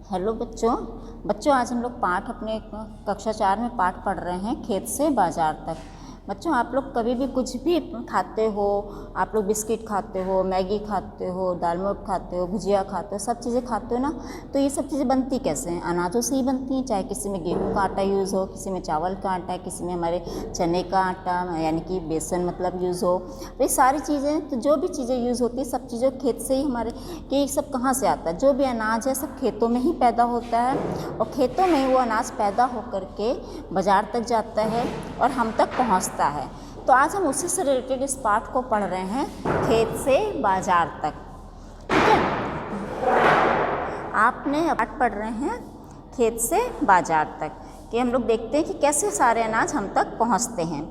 Hello बच्चों। आज हम लोग पाठ अपने कक्षा 4 में पाठ पढ़ रहे हैं खेत से बाजार तक। बच्चों, आप लोग कभी भी कुछ भी खाते हो, आप लोग बिस्किट खाते हो, मैगी खाते हो, दाल मोठ खाते हो, भुजिया खाते हो, सब चीज़ें खाते हो ना। तो ये सब चीज़ें बनती कैसे हैं? अनाजों से ही बनती हैं। चाहे किसी में गेहूं का आटा यूज़ हो, किसी में चावल का आटा है, किसी में हमारे चने का आटा यानी कि बेसन मतलब यूज़ हो। तो ये सारी चीज़ें, तो जो भी चीज़ें यूज़ होती है सब चीज़ों खेत से ही हमारे कि ये सब कहाँ से आता है? जो भी अनाज है सब खेतों में ही पैदा होता है और खेतों में ही वो अनाज पैदा होकर के बाज़ार तक जाता है और हम तक पहुँचता है। तो आज हम उसी से रिलेटेड इस पाठ को पढ़ रहे हैं, खेत से बाजार तक। ठीक है, आपने पाठ पढ़ रहे हैं खेत से बाजार तक कि हम लोग देखते हैं कि कैसे सारे अनाज हम तक पहुंचते हैं।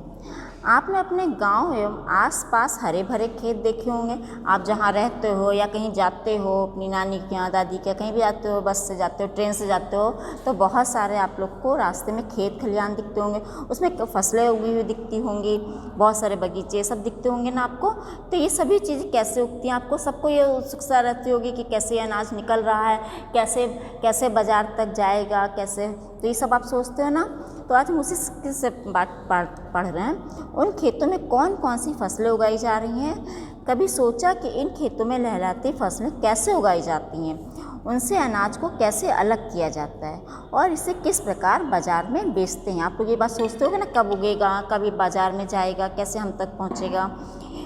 आपने अपने गांव एवं आसपास हरे भरे खेत देखे होंगे। आप जहां रहते हो या कहीं जाते हो, अपनी नानी के यहाँ, दादी के, कहीं भी जाते हो, बस से जाते हो, ट्रेन से जाते हो, तो बहुत सारे आप लोग को रास्ते में खेत खलिहान दिखते होंगे। उसमें फसलें उगी हुई दिखती होंगी, बहुत सारे बगीचे सब दिखते होंगे ना आपको। तो ये सभी चीज़ें कैसे उगती हैं? आपको सबको ये उत्सुकता रहती होगी कि कैसे अनाज निकल रहा है, कैसे कैसे बाज़ार तक जाएगा, कैसे, तो ये सब आप सोचते हो ना। तो आज हम उसी से बात पढ़ रहे हैं, उन खेतों में कौन कौन सी फसलें उगाई जा रही हैं। कभी सोचा कि इन खेतों में लहराती फसलें कैसे उगाई जाती हैं, उनसे अनाज को कैसे अलग किया जाता है और इसे किस प्रकार बाज़ार में बेचते हैं। आप लोग ये बात सोचते होगे ना, कब उगेगा, कभी बाज़ार में जाएगा, कैसे हम तक पहुँचेगा।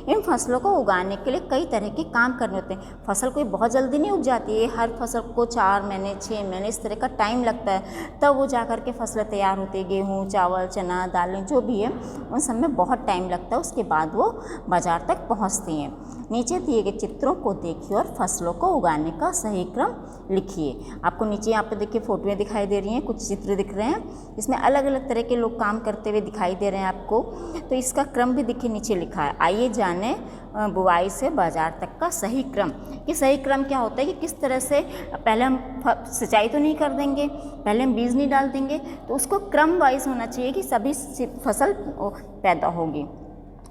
इन फसलों को उगाने के लिए कई तरह के काम करने होते हैं। फसल कोई बहुत जल्दी नहीं उग जाती है, हर फसल को 4 महीने 6 महीने इस तरह का टाइम लगता है, तब वो जा कर के फसलें तैयार होती है। गेहूँ, चावल, चना, दालें जो भी है उन सब में बहुत टाइम लगता है, उसके बाद वो बाज़ार तक पहुँचती हैं। नीचे दिए गए चित्रों को देखिए और फसलों को उगाने का सही क्रम लिखिए। आपको नीचे यहाँ पे देखिए फोटोएं दिखाई दे रही हैं, कुछ चित्र दिख रहे हैं, इसमें अलग अलग तरह के लोग काम करते हुए दिखाई दे रहे हैं आपको। तो इसका क्रम भी देखिए नीचे लिखा है। आइए जाने बुआई से बाजार तक का सही क्रम। कि सही क्रम क्या होता है कि किस तरह से पहले हम सिंचाई तो नहीं कर देंगे, पहले हम बीज नहीं डाल देंगे, तो उसको क्रम वाइज होना चाहिए कि सभी फसल पैदा होगी।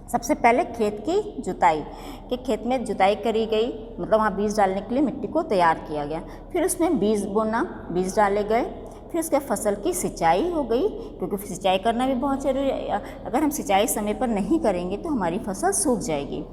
सबसे पहले खेत की जुताई, कि खेत में जुताई करी गई, मतलब वहाँ बीज डालने के लिए मिट्टी को तैयार किया गया। फिर उसमें बीज बोना, बीज डाले गए। फिर उसके फसल की सिंचाई हो गई, क्योंकि सिंचाई करना भी बहुत ज़रूरी है। अगर हम सिंचाई समय पर नहीं करेंगे तो हमारी फसल सूख जाएगी।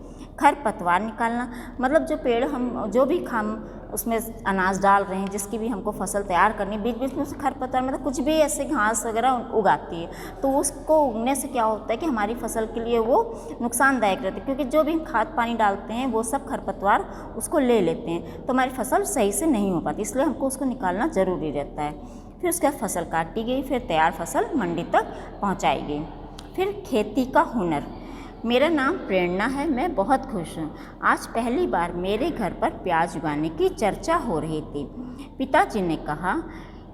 खरपतवार निकालना, मतलब जो पेड़ हम जो भी हम उसमें अनाज डाल रहे हैं, जिसकी भी हमको फसल तैयार करनी, बीच बीच में उससे खरपतवार मतलब कुछ भी ऐसे घास वगैरह उगाती है, तो उसको उगने से क्या होता है कि हमारी फसल के लिए वो नुकसानदायक रहती है, क्योंकि जो भी हम खाद पानी डालते हैं वो सब खरपतवार उसको ले लेते हैं, तो हमारी फसल सही से नहीं हो पाती, इसलिए हमको उसको निकालना ज़रूरी रहता है। फिर उसके बाद फसल काटी गई, फिर तैयार फसल मंडी तक पहुंचाई गई। फिर खेती का हुनर। मेरा नाम प्रेरणा है, मैं बहुत खुश हूँ। आज पहली बार मेरे घर पर प्याज उगाने की चर्चा हो रही थी। पिताजी ने कहा,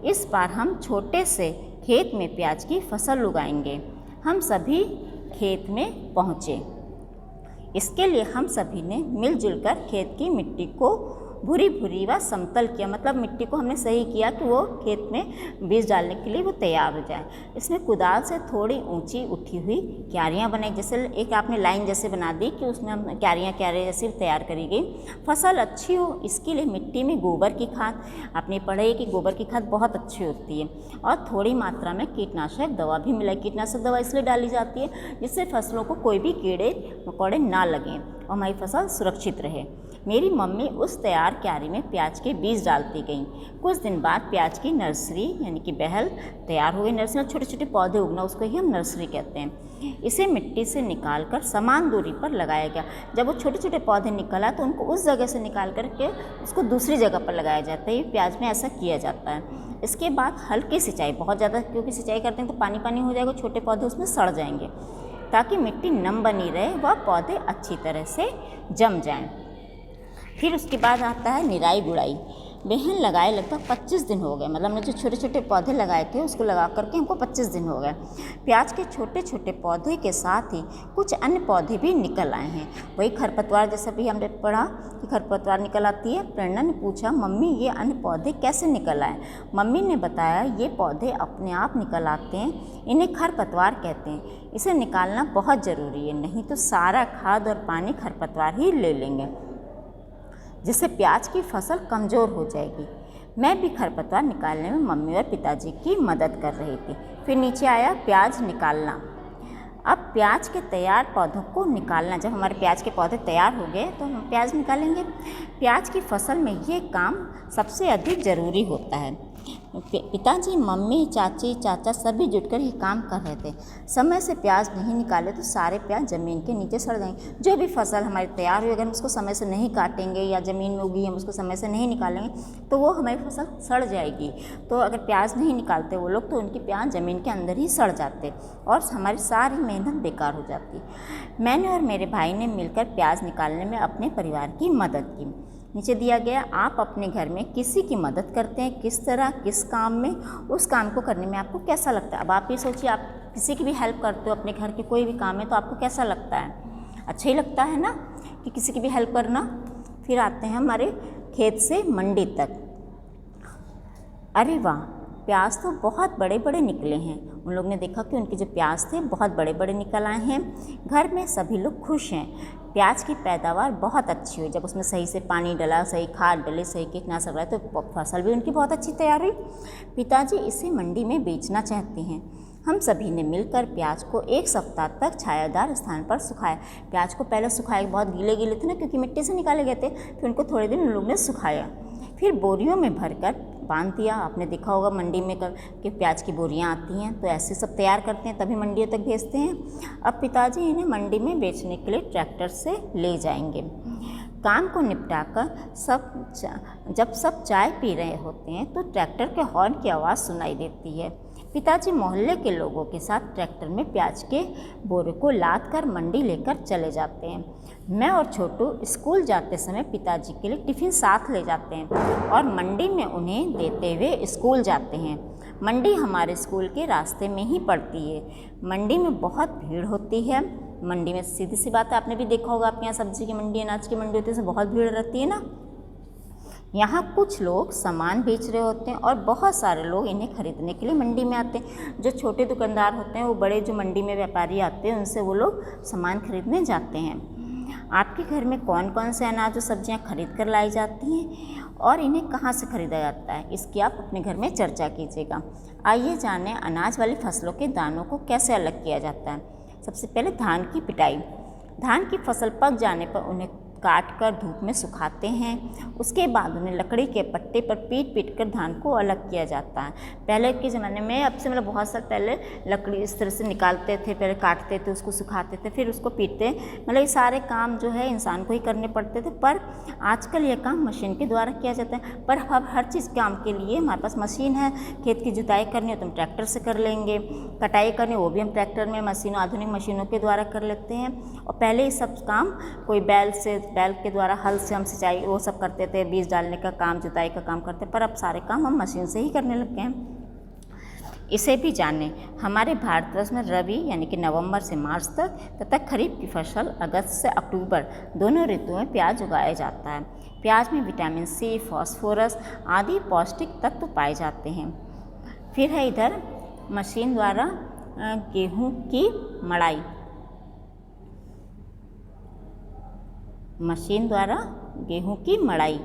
इस बार हम छोटे से खेत में प्याज की फसल उगाएंगे। हम सभी खेत में पहुँचे। इसके लिए हम सभी ने मिलजुल कर खेत की मिट्टी को भूरी भूरी व समतल किया, मतलब मिट्टी को हमने सही किया कि वो खेत में बीज डालने के लिए वो तैयार हो जाए। इसमें कुदाल से थोड़ी ऊंची उठी हुई क्यारियाँ बनाई, जैसे एक आपने लाइन जैसे बना दी कि उसमें हम क्यारियाँ जैसी तैयार करी गई। फसल अच्छी हो इसके लिए मिट्टी में गोबर की खाद, आपने पढ़ा है कि गोबर की खाद बहुत अच्छी होती है, और थोड़ी मात्रा में कीटनाशक दवा भी मिला। कीटनाशक दवा इसलिए डाली जाती है जिससे फसलों को कोई भी कीड़े मकोड़े ना लगें और हमारी फसल सुरक्षित रहे। मेरी मम्मी उस तैयार क्यारी में प्याज के बीज डालती गईं। कुछ दिन बाद प्याज की नर्सरी यानी कि बहल तैयार हो गई। नर्सरी में छोटे छोटे पौधे उगना, उसको ही हम नर्सरी कहते हैं। इसे मिट्टी से निकालकर समान दूरी पर लगाया गया। जब वो छोटे छोटे पौधे निकला तो उनको उस जगह से निकाल करके उसको दूसरी जगह पर लगाया जाता है। ये प्याज में ऐसा किया जाता है। इसके बाद हल्की सिंचाई, बहुत ज़्यादा क्योंकि सिंचाई करते हैं तो पानी पानी हो जाएगा, छोटे पौधे उसमें सड़ जाएंगे, ताकि मिट्टी नम बनी रहे व पौधे अच्छी तरह से जम जाएं। फिर उसके बाद आता है निराई गुड़ाई। बेहन लगाए लगभग 25 दिन हो गए, मतलब हमने जो छोटे छोटे पौधे लगाए थे उसको लगा करके हमको 25 दिन हो गए। प्याज के छोटे छोटे पौधे के साथ ही कुछ अन्य पौधे भी निकल आए हैं। वही खरपतवार जैसा भी हमने पढ़ा कि खरपतवार निकल आती है। प्रेरणा ने पूछा, मम्मी ये अन्य पौधे कैसे निकल आए? मम्मी ने बताया, ये पौधे अपने आप निकल आते हैं, इन्हें खरपतवार कहते हैं। इसे निकालना बहुत ज़रूरी है, नहीं तो सारा खाद और पानी खरपतवार ही ले लेंगे, जिससे प्याज की फसल कमज़ोर हो जाएगी। मैं भी खरपतवार निकालने में मम्मी और पिताजी की मदद कर रही थी। फिर नीचे आया प्याज निकालना। अब प्याज के तैयार पौधों को निकालना। जब हमारे प्याज के पौधे तैयार हो गए तो हम प्याज निकालेंगे। प्याज की फसल में ये काम सबसे अधिक ज़रूरी होता है। पिताजी, मम्मी, चाची, चाचा सभी जुटकर ये काम कर रहे थे। समय से प्याज नहीं निकाले तो सारे प्याज ज़मीन के नीचे सड़ जाएंगे। जो भी फसल हमारी तैयार हुई, अगर हम उसको समय से नहीं काटेंगे या ज़मीन में उगी हम उसको समय से नहीं निकालेंगे तो वो हमारी फसल सड़ जाएगी। तो अगर प्याज नहीं निकालते वो लोग तो उनकी प्याज ज़मीन के अंदर ही सड़ जाते और हमारी सारी मेहनत बेकार हो जाती। मैंने और मेरे भाई ने मिलकर प्याज निकालने में अपने परिवार की मदद की। नीचे दिया गया, आप अपने घर में किसी की मदद करते हैं, किस तरह, किस काम में, उस काम को करने में आपको कैसा लगता है। अब आप ये सोचिए, आप किसी की भी हेल्प करते हो अपने घर के कोई भी काम है तो आपको कैसा लगता है? अच्छा ही लगता है ना कि किसी की भी हेल्प करना। फिर आते हैं हमारे खेत से मंडी तक। अरे वाह, प्याज तो बहुत बड़े बड़े निकले हैं। उन लोग ने देखा कि उनके जो प्याज थे बहुत बड़े बड़े निकल आए हैं। घर में सभी लोग खुश हैं। प्याज की पैदावार बहुत अच्छी हुई। जब उसमें सही से पानी डला, सही खाद डले, सही कीटनाशक डाला तो फसल भी उनकी बहुत अच्छी तैयार हुई। पिताजी इसे मंडी में बेचना चाहते हैं। हम सभी ने मिलकर प्याज को 1 सप्ताह तक छायादार स्थान पर सुखाया। प्याज को पहले सुखाया, बहुत गीले गीले थे ना क्योंकि मिट्टी से निकाले गए थे। फिर उनको थोड़े दिन उन लोगों ने सुखाया, फिर बोरियों में भरकर बांध दिया। आपने देखा होगा मंडी में कि प्याज की बोरियां आती हैं, तो ऐसे सब तैयार करते हैं तभी मंडियों तक भेजते हैं। अब पिताजी इन्हें मंडी में बेचने के लिए ट्रैक्टर से ले जाएंगे। काम को निपटाकर जब सब चाय पी रहे होते हैं तो ट्रैक्टर के हॉर्न की आवाज़ सुनाई देती है। पिताजी मोहल्ले के लोगों के साथ ट्रैक्टर में प्याज के बोरे को लाद कर मंडी लेकर चले जाते हैं। मैं और छोटू स्कूल जाते समय पिताजी के लिए टिफ़िन साथ ले जाते हैं और मंडी में उन्हें देते हुए स्कूल जाते हैं। मंडी हमारे स्कूल के रास्ते में ही पड़ती है। मंडी में बहुत भीड़ होती है। मंडी में सीधी सी बात है, आपने भी देखा होगा, आपके यहाँ सब्जी की मंडी, अनाज की मंडी होती है, तो बहुत भीड़ रहती है ना। यहाँ कुछ लोग सामान बेच रहे होते हैं और बहुत सारे लोग इन्हें खरीदने के लिए मंडी में आते हैं। जो छोटे दुकानदार होते हैं वो बड़े जो मंडी में व्यापारी आते हैं उनसे वो लोग सामान खरीदने जाते हैं। आपके घर में कौन कौन से अनाज और सब्जियाँ खरीद कर लाई जाती हैं और इन्हें कहाँ से खरीदा जाता है, इसकी आप अपने घर में चर्चा कीजिएगा। आइए जानें अनाज वाली फसलों के दानों को कैसे अलग किया जाता है। सबसे पहले धान की पिटाई। धान की फसल पक जाने पर उन्हें काट कर धूप में सुखाते हैं। उसके बाद उन्हें लकड़ी के पट्टे पर पीट पीट कर धान को अलग किया जाता है। पहले के ज़माने में, अब से मतलब बहुत साल पहले, लकड़ी इस तरह से निकालते थे, पहले काटते थे, उसको सुखाते थे, फिर उसको पीटते। मतलब ये सारे काम जो है इंसान को ही करने पड़ते थे, पर आजकल ये काम मशीन के द्वारा किया जाता है। पर अब हर चीज़ काम के लिए हमारे पास मशीन है। खेत की जुताई करनी हो तो हम ट्रैक्टर से कर लेंगे, कटाई करनी हो वो भी हम ट्रैक्टर में मशीनों, आधुनिक मशीनों के द्वारा कर लेते हैं। और पहले ये सब काम कोई बैल के द्वारा, हल से हम सिंचाई वो सब करते थे, बीज डालने का काम, जुताई का काम करते, पर अब सारे काम हम मशीन से ही करने लग गए हैं। इसे भी जानें, हमारे भारतवर्ष में रबी यानी कि नवंबर से मार्च तक तथा खरीफ की फसल अगस्त से अक्टूबर दोनों ऋतुओं में प्याज उगाया जाता है। प्याज में विटामिन सी, फास्फोरस आदि पौष्टिक तत्व पाए जाते हैं। फिर है इधर मशीन द्वारा गेहूँ की मड़ाई। मशीन द्वारा गेहूं की मड़ाई।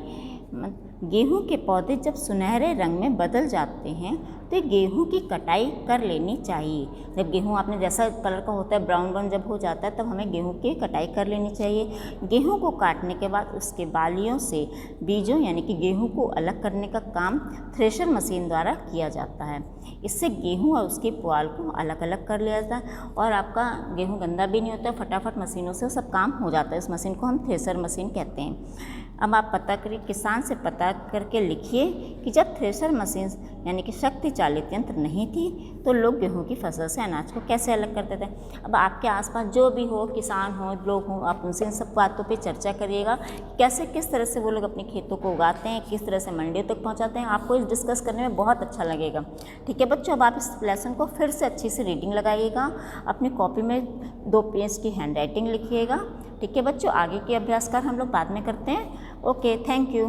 गेहूं के पौधे जब सुनहरे रंग में बदल जाते हैं तो गेहूं की कटाई कर लेनी चाहिए। जब गेहूं आपने जैसा कलर का होता है, ब्राउन ब्राउन जब हो जाता है, तब हमें गेहूं की कटाई कर लेनी चाहिए। गेहूं को काटने के बाद उसके बालियों से बीजों यानी कि गेहूं को अलग करने का काम थ्रेशर मशीन द्वारा किया जाता है। इससे गेहूं और उसके पुआल को अलग अलग कर लिया जाता है और आपका गेहूं गंदा भी नहीं होता, फटाफट मशीनों से सब काम हो जाता है। इस मशीन को हम थ्रेशर मशीन कहते हैं। अब आप पता करिए, किसान से पता करके लिखिए कि जब थ्रेशर मशीन यानी कि शक्ति चालित यंत्र नहीं थी तो लोग गेहूं की फसल से अनाज को कैसे अलग करते थे। अब आपके आसपास जो भी हो, किसान हो, लोग हों, आप उनसे इन सब बातों पे चर्चा करिएगा, कैसे किस तरह से वो लोग अपने खेतों को उगाते हैं, किस तरह से मंडियों तक पहुंचाते हैं। आपको इस डिस्कस करने में बहुत अच्छा लगेगा। ठीक है बच्चों, अब आप इस लेसन को फिर से अच्छी से रीडिंग लगाइएगा, अपनी कॉपी में 2 पेज की हैंड राइटिंग लिखिएगा। ठीक है बच्चों, आगे के अभ्यास का हम लोग बाद में करते हैं। Okay, thank you.